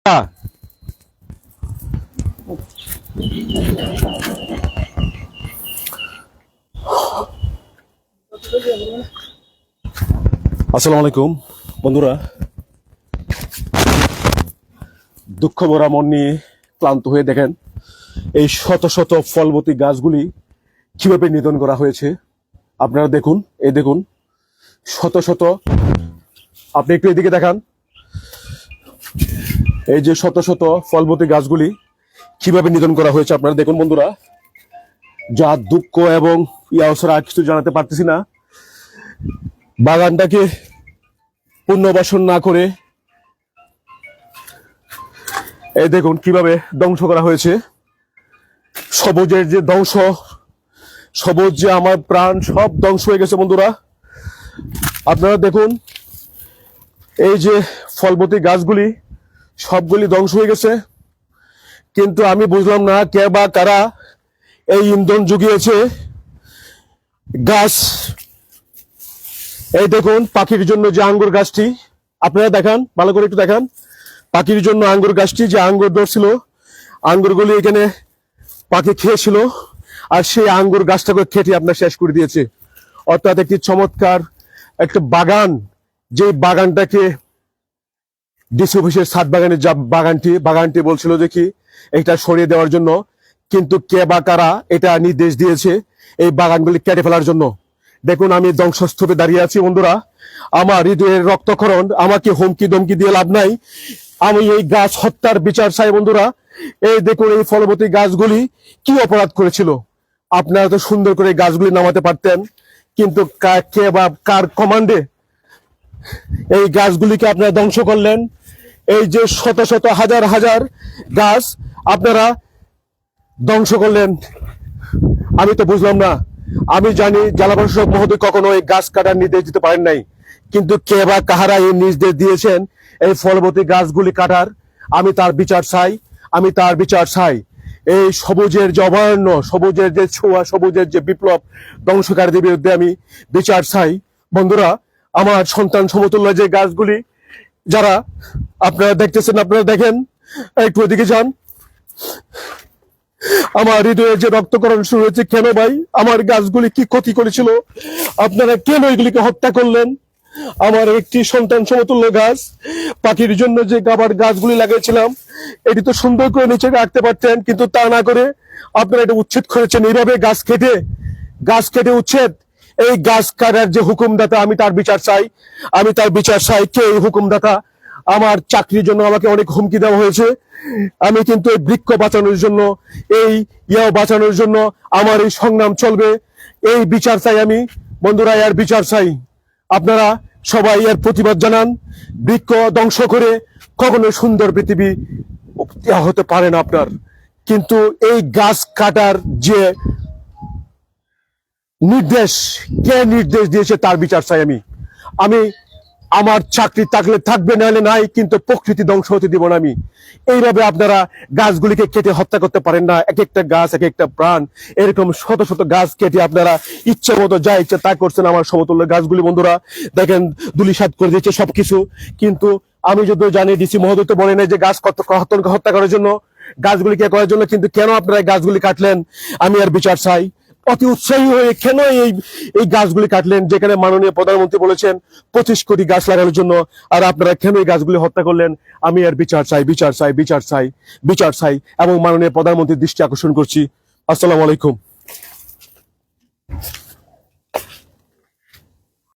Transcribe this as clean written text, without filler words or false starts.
আসসালামু আলাইকুম বন্ধুরা, দুঃখ ভরা মন নিয়ে ক্লান্ত হয়ে দেখেন এই শত শত ফলবতী গাছগুলি কিভাবে নিধন করা হয়েছে। আপনারা দেখুন, এই দেখুন শত শত, আপনি একটু এদিকে দেখান, এই যে শত শত ফলবতী গাছগুলি কিভাবে নিধন করা হয়েছে আপনারা দেখুন বন্ধুরা। যা দুঃখ এবং আর কিছু জানাতে পারতেছি না। বাগানটাকে পুনর্বাসন না করে এই দেখুন কিভাবে ধ্বংস করা হয়েছে। সবুজের যে ধ্বংস, সবুজ যে আমার প্রাণ, সব ধ্বংস হয়ে গেছে বন্ধুরা। আপনারা দেখুন এই যে ফলবতী গাছগুলি সবগুলি ধ্বংস হয়ে গেছে, কিন্তু আমি বুঝলাম না কে বা কারা এই ইন্ধন জুগিয়েছে। গাছ, এই দেখুন পাখির জন্য যে আঙ্গুর গাছটি, আপনারা দেখান, ভালো করে একটু দেখান, পাখির জন্য আঙ্গুর গাছটি যে আঙ্গুর ধরছিল, আঙ্গুরগুলি এখানে পাখি খেয়েছিল, আর সেই আঙ্গুর গাছটাকে খেটে আপনার শেষ করে দিয়েছে। অর্থাৎ একটি চমৎকার একটা বাগান, যে বাগানটাকে ডিসি অফিসের ছাদ বাগানের যা বাগানটি বলছিল যে কি এটা সরিয়ে দেওয়ার জন্য, কিন্তু কে বা কারা এটা নির্দেশ দিয়েছে এই বাগানগুলি কেটে ফেলার জন্য। দেখুন আমি ধ্বংসস্তূপে দাঁড়িয়ে আছি বন্ধুরা, আমার হৃদয়ের রক্তক্ষরণ, আমাকে হুমকি দমকি দিয়ে লাভ নাই। আমি এই গাছ হত্যার বিচার চাই বন্ধুরা। এই দেখুন এই ফলবতী গাছগুলি কি অপরাধ করেছিল। আপনারা তো সুন্দর করে গাছগুলি নামাতে পারতেন, কিন্তু কে বা কার কমান্ডে এই গাছগুলিকে আপনারা ধ্বংস করলেন। এই যে শত শত হাজার হাজার গাছ আপনারা ধ্বংস করলেন, আমি তো বুঝলাম না। আমি জানি জেলা প্রশাসক মহোদয় কখনো এই গাছ কাটার নির্দেশ দিতে পারেন নাই, কিন্তু কে বা কাহারা এই নির্দেশ দিয়েছেন এই ফলবতী গাছগুলি কাটার, আমি তার বিচার চাই, আমি তার বিচার চাই। এই সবুজের যে অভয়ারণ্য, সবুজের যে ছোঁয়া, সবুজের যে বিপ্লব ধ্বংসকারীদের বিরুদ্ধে আমি বিচার চাই বন্ধুরা। আমার সন্তান সমতুল্য যে গাছগুলি যারা আপনারা দেখতেছেন, আপনারা দেখেন, একটু ওদিকে যান। আমার হৃদয়ে যে রক্তকরণ শুরু হয়েছে, কেন ভাই আমার গাছগুলি কি ক্ষতি করেছিল, আপনারা কেন এগুলিকে হত্যা করলেন? আমার একটি সন্তান সমতুল্য গাছ, পাখির জন্য যে গাবার গাছগুলি লাগিয়েছিলাম, এটি তো সুন্দর করে নিচে রাখতে পারতেন, কিন্তু তা না করে আপনারা এটা উচ্ছেদ করেছেন। এইভাবে গাছ কেটে উচ্ছেদ। এই গাছ কাটার যে হুকুমদাতা, আমি তার বিচার চাই, আমি তার বিচার চাই। কে এই হুকুমদাতা? আমার চাকরির জন্য আমাকে অনেক হুমকি দেওয়া হয়েছে। আমি কিন্তু এই বৃক্ষ বাঁচানোর জন্য, এই বাঁচানোর জন্য আমার এই সংগ্রাম চলবে। এই বিচার চাই আমি বন্ধুরা, এর বিচার চাই। আপনারা সবাই এর প্রতিবাদ জানান। বৃক্ষ ধ্বংস করে কখনো সুন্দর পৃথিবী হতে পারে না আপনার, কিন্তু এই গাছ কাটার যে নির্দেশ, কে নির্দেশ দিয়েছে তার বিচার চাই আমি আমার চাকরি থাকলে থাকবে, নাহলে নাই, কিন্তু প্রকৃতি ধ্বংস হতে দিব না আমি। এইভাবে আপনারা গাছগুলিকে কেটে হত্যা করতে পারেন না। এক একটা গাছ, এক একটা প্রাণ, এরকম শত শত গাছ কেটে আপনারা ইচ্ছে মতো যা ইচ্ছে তা করছেন। আমার সমতুল্য গাছগুলি বন্ধুরা দেখেন ধুলিসাৎ করে দিচ্ছে সবকিছু। কিন্তু আমি যদিও জানি ডিসি মহোদয় তো বলে নাই যে গাছ হত্যা করার জন্য, গাছগুলিকে করার জন্য, কিন্তু কেন আপনারা গাছগুলি কাটলেন? আমি আর বিচার চাই। অতি উৎসাহী হয়ে কেন এই গাছগুলি কাটলেন, যেখানে মাননীয় প্রধানমন্ত্রী বলেছেন 25 কোটি গাছ লাগানোর জন্য, আর আপনারা কেন এই গাছগুলি হত্যা করলেন? আমি আর বিচার চাই এবং মাননীয় প্রধানমন্ত্রীর দৃষ্টি আকর্ষণ করছি। আসসালামু আলাইকুম।